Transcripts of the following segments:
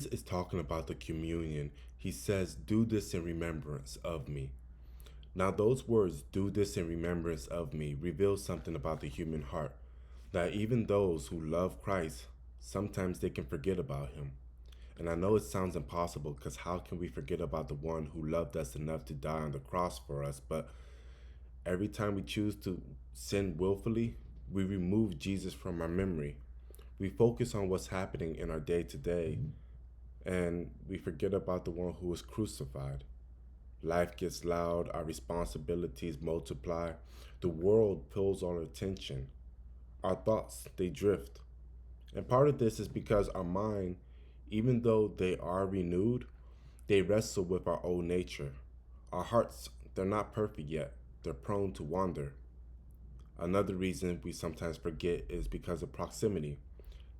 is talking about the communion. He says, "Do this in remembrance of me." Now, those words, "do this in remembrance of me," reveal something about the human heart, that even those who love Christ, sometimes they can forget about him. And I know it sounds impossible because how can we forget about the one who loved us enough to die on the cross for us? But every time we choose to sin willfully, we remove Jesus from our memory. We focus on what's happening in our day to day, and we forget about the one who was crucified. Life gets loud, our responsibilities multiply, the world pulls our attention, our thoughts, they drift. And part of this is because our mind, even though they are renewed, they wrestle with our old nature. Our hearts, they're not perfect yet, they're prone to wander. Another reason we sometimes forget is because of proximity.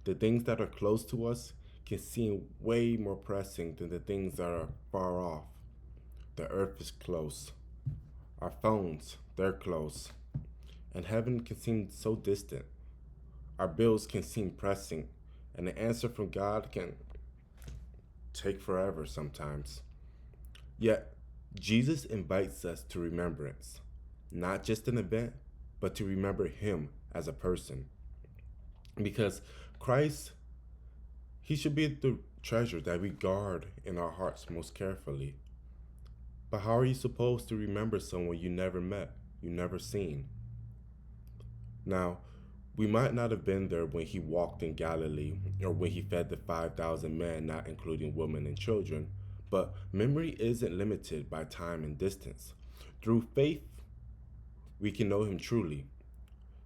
The things that are close to us can seem way more pressing than the things that are far off. The earth is close. Our phones, they're close. And heaven can seem so distant. Our bills can seem pressing. And the answer from God can take forever sometimes. Yet, Jesus invites us to remembrance. Not just an event, but to remember Him as a person. Because Christ, He should be the treasure that we guard in our hearts most carefully. But how are you supposed to remember someone you never met, you never seen? Now, we might not have been there when he walked in Galilee or when he fed the 5,000 men, not including women and children, but memory isn't limited by time and distance. Through faith, we can know him truly.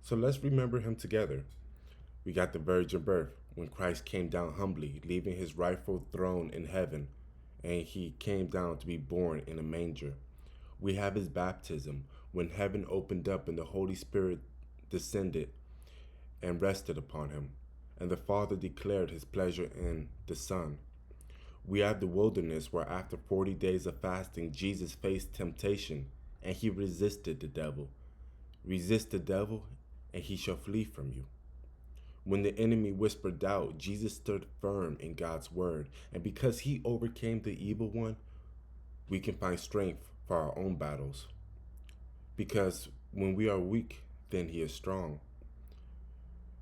So let's remember him together. We got the virgin birth when Christ came down humbly, leaving his rightful throne in heaven, and he came down to be born in a manger. We have his baptism when heaven opened up and the Holy Spirit descended and rested upon him, and the Father declared his pleasure in the Son. We have the wilderness where after 40 days of fasting, Jesus faced temptation and he resisted the devil. Resist the devil and he shall flee from you. When the enemy whispered doubt, Jesus stood firm in God's word, and because he overcame the evil one, we can find strength for our own battles. Because when we are weak, then he is strong.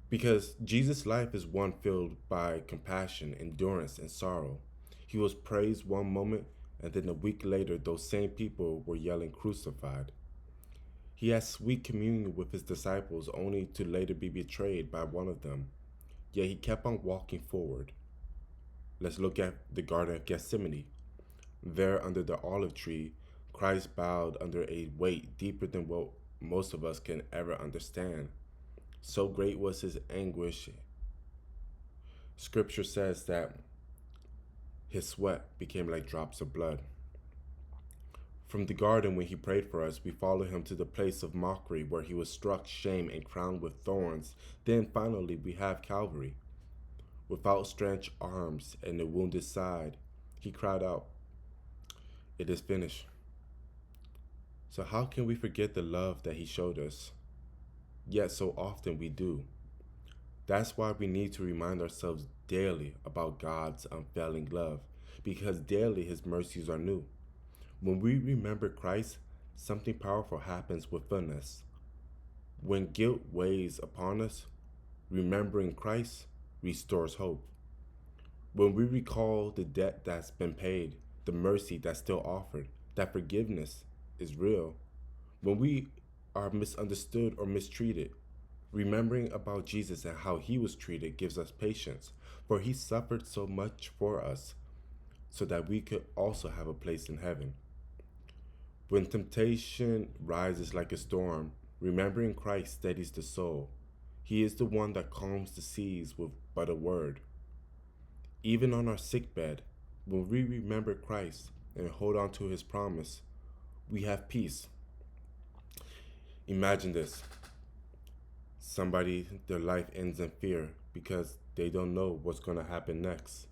Because Jesus' life is one filled by compassion, endurance, and sorrow. He was praised one moment, and then a week later, those same people were yelling crucified. He had sweet communion with his disciples, only to later be betrayed by one of them. Yet he kept on walking forward. Let's look at the Garden of Gethsemane. There, under the olive tree, Christ bowed under a weight deeper than what most of us can ever understand. So great was his anguish. Scripture says that his sweat became like drops of blood. From the garden, when he prayed for us, we follow him to the place of mockery where he was struck, shamed, and crowned with thorns. Then finally, we have Calvary. With outstretched arms and a wounded side, he cried out, "It is finished." So, how can we forget the love that he showed us? Yet, so often we do. That's why we need to remind ourselves daily about God's unfailing love, because daily his mercies are new. When we remember Christ, something powerful happens within us. When guilt weighs upon us, remembering Christ restores hope. When we recall the debt that's been paid, the mercy that's still offered, that forgiveness is real. When we are misunderstood or mistreated, remembering about Jesus and how he was treated gives us patience, for he suffered so much for us so that we could also have a place in heaven. When temptation rises like a storm, remembering Christ steadies the soul. He is the one that calms the seas with but a word. Even on our sickbed, when we remember Christ and hold on to his promise, we have peace. Imagine this. Somebody, their life ends in fear because they don't know what's going to happen next.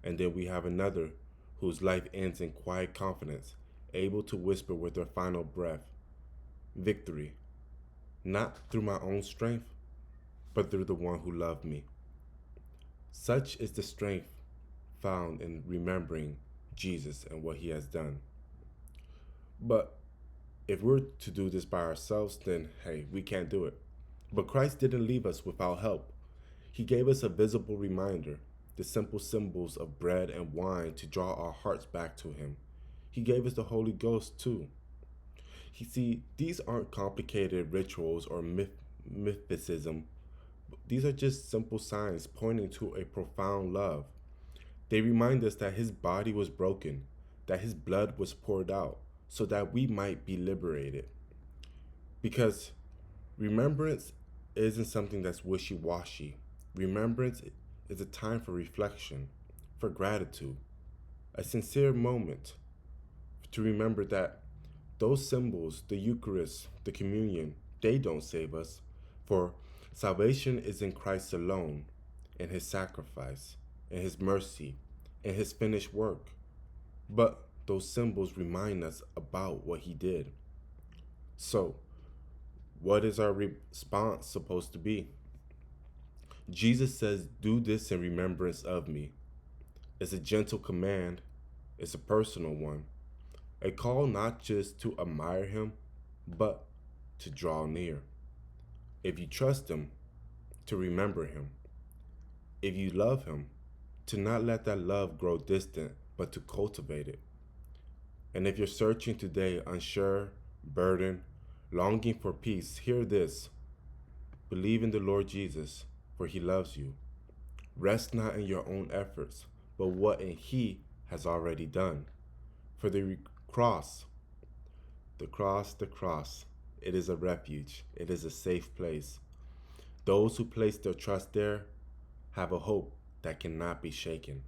And then we have another whose life ends in quiet confidence, able to whisper with their final breath, "Victory, not through my own strength, but through the one who loved me." Such is the strength found in remembering Jesus and what he has done. But if we're to do this by ourselves, then hey, we can't do it. But Christ didn't leave us without help. He gave us a visible reminder, the simple symbols of bread and wine to draw our hearts back to him. He gave us the Holy Ghost too. See, these aren't complicated rituals or mythicism. These are just simple signs pointing to a profound love. They remind us that his body was broken, that his blood was poured out, so that we might be liberated. Because remembrance isn't something that's wishy washy. Remembrance is a time for reflection, for gratitude, a sincere moment to remember that those symbols, the Eucharist, the communion, they don't save us. For salvation is in Christ alone, in his sacrifice, in his mercy, in his finished work. But those symbols remind us about what he did. So, what is our response supposed to be? Jesus says, "Do this in remembrance of me." It's a gentle command, it's a personal one. A call not just to admire him, but to draw near. If you trust him, to remember him. If you love him, to not let that love grow distant, but to cultivate it. And if you're searching today, unsure, burdened, longing for peace, hear this. Believe in the Lord Jesus, for he loves you. Rest not in your own efforts, but what in he has already done. For the cross, the cross, it is a refuge, it is a safe place. Those who place their trust there have a hope that cannot be shaken.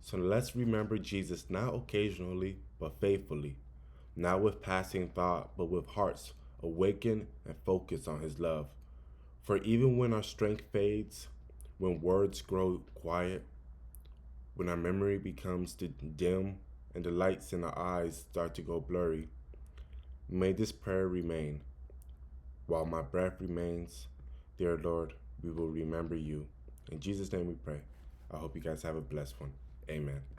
So let's remember Jesus not occasionally, but faithfully, not with passing thought, but with hearts awakened and focused on his love. For even when our strength fades, when words grow quiet, when our memory becomes dim and the lights in our eyes start to go blurry, may this prayer remain. While my breath remains, dear Lord, we will remember you. In Jesus' name we pray. I hope you guys have a blessed one. Amen.